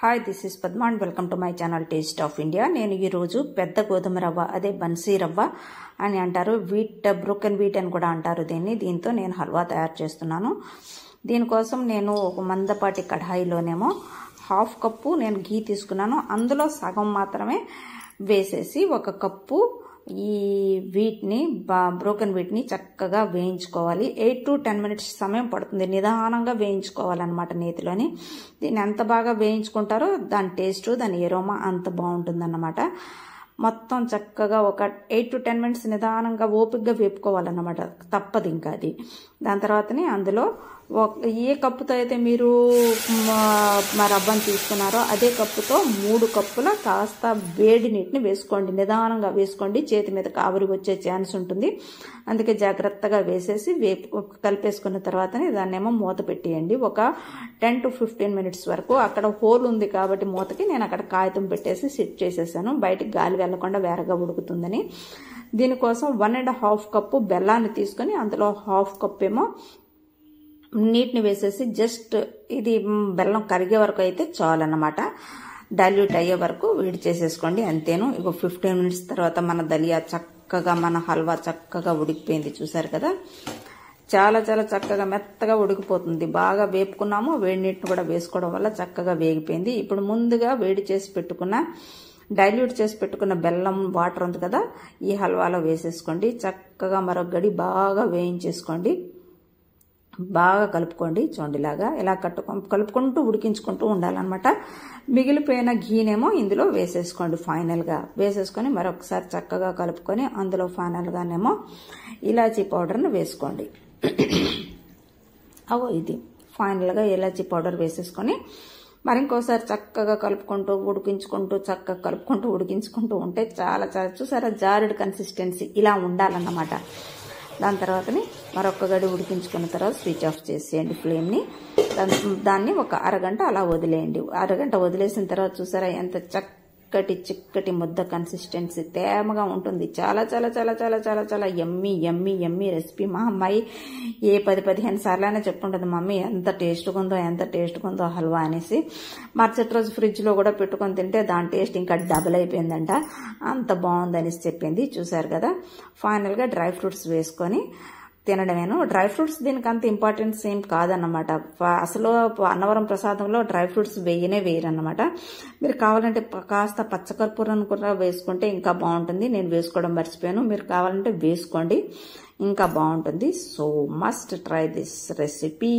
Hi this is Padma and welcome to my channel taste of India. నేను ఈరోజు పెద్ద గోధుమ రవ్వ, అదే బన్సీ రవ్వ అని అంటారు, బ్రోకెన్ వీట్ అని కూడా అంటారు దీంతో నేను హల్వా తయారు చేస్తున్నాను. దీనికోసం నేను ఒక మందపాటి కడాయిలోనేమో 1/2 కప్పు నేను ఘీ తీసుకున్నాను. అందులో సగం మాత్రమే వేసేసి 1 కప్పు ఈ వీట్ని, బ్రోకెన్ వీట్ని చక్కగా వేయించుకోవాలి. 8 to 10 minutes సమయం పడుతుంది. నిదానంగా వేయించుకోవాలన్నమాట నేతిలోని. దీన్ని ఎంత బాగా వేయించుకుంటారో దాని టేస్ట్, దాని ఎరోమా అంత బాగుంటుందన్నమాట. మొత్తం చక్కగా ఒక 8 to 10 minutes నిదానంగా ఓపికగా వేపుకోవాలన్నమాట. తప్పదు ఇంకా అది. దాని తర్వాతనే అందులో ఏ కప్పుతో అయితే మీరు రవ్వను తీసుకున్నారో అదే కప్పుతో 3 కప్పుల కాస్త వేడి నీటిని వేసుకోండి. నిదానంగా వేసుకోండి, చేతి మీద కావరి వచ్చే ఛాన్స్ ఉంటుంది. అందుకే జాగ్రత్తగా వేసేసి కలిపేసుకున్న తర్వాతనే దాన్నేమో మూత పెట్టేయండి. ఒక 10 to 15 minutes వరకు. అక్కడ హోల్ ఉంది కాబట్టి మూతకి నేను అక్కడ కాగితం పెట్టేసి సెట్ చేసేసాను, బయటికి గాలి వెళ్లకుండా వేరగా ఉడుకుతుందని. దీనికోసం 1.5 కప్పు బెల్లాన్ని తీసుకొని అందులో 1/2 కప్ ఏమో నీటిని వేసేసి జస్ట్ ఇది బెల్లం కరిగే వరకు అయితే చాలన్నమాట. డైల్యూట్ అయ్యే వరకు వేడి చేసేసుకోండి, అంతేను. 15 minutes తర్వాత మన దలియా చక్కగా, మన హల్వా చక్కగా ఉడికిపోయింది. చూసారు కదా, చాలా చాలా చక్కగా మెత్తగా ఉడికిపోతుంది. బాగా వేపుకున్నాము, వేడి నీటిని కూడా వేసుకోవడం వల్ల చక్కగా వేగిపోయింది. ఇప్పుడు ముందుగా వేడి చేసి పెట్టుకున్న, డైల్యూట్ చేసి పెట్టుకున్న బెల్లం వాటర్ ఉంది కదా, ఈ హల్వాలో వేసేసుకోండి. చక్కగా మరొక గడి బాగా వేయించేసుకోండి. బాగా కలుపుకోండి. చూడండిలాగా ఇలా కలుపుకుంటూ ఉడికించుకుంటూ ఉండాలన్నమాట. మిగిలిపోయిన ఘీనేమో ఇందులో వేసేసుకోండి. ఫైనల్గా వేసేసుకొని మరొకసారి చక్కగా కలుపుకొని అందులో ఫైనల్గానేమో ఇలాచీ పౌడర్ని వేసుకోండి. ఇది ఫైనల్గా ఇలాచీ పౌడర్ వేసేసుకొని మరి ఇంకోసారి చక్కగా కలుపుకుంటూ ఉడికించుకుంటూ ఉంటే చాలా చాలా చూసారా, జారుడు కన్సిస్టెన్సీ ఇలా ఉండాలన్నమాట. దాని తర్వాతని మరొక గడి ఉడికించుకున్న తర్వాత స్విచ్ ఆఫ్ చేసేయండి ఫ్లేమ్ని. దాన్ని ఒక అరగంట అలా వదిలేయండి. అరగంట వదిలేసిన తర్వాత చూసారా ఎంత చిక్కటి ముద్ద కన్సిస్టెన్సీ, తేమగా ఉంటుంది. చాలా చాలా చాలా చాలా చాలా చాలా యమ్మీ యమ్మీ యమ్మీ రెసిపీ. మా అమ్మాయి 10-15 సార్లైనా చెప్పుంటుంది, మమ్మీ ఎంత టేస్ట్గా ఉందో హల్వా అనేసి. మరుసటి రోజు ఫ్రిడ్జ్లో కూడా పెట్టుకొని తింటే దాని టేస్ట్ ఇంకా డబుల్ అయిపోయిందంట, అంత బాగుందనేసి చెప్పింది. చూసారు కదా, ఫైనల్గా డ్రై ఫ్రూట్స్ వేసుకొని తినడమేను. డ్రై ఫ్రూట్స్ దీనికి అంత ఇంపార్టెన్స్ ఏం కాదన్నమాట. అసలు అన్నవరం ప్రసాదంలో డ్రై ఫ్రూట్స్ వేయరన్నమాట. మీరు కావాలంటే కాస్త పచ్చకర్పూరం కూడా వేసుకుంటే ఇంకా బాగుంటుంది. నేను వేసుకోవడం మర్చిపోయాను, మీరు కావాలంటే వేసుకోండి, ఇంకా బాగుంటుంది. So must try this recipe.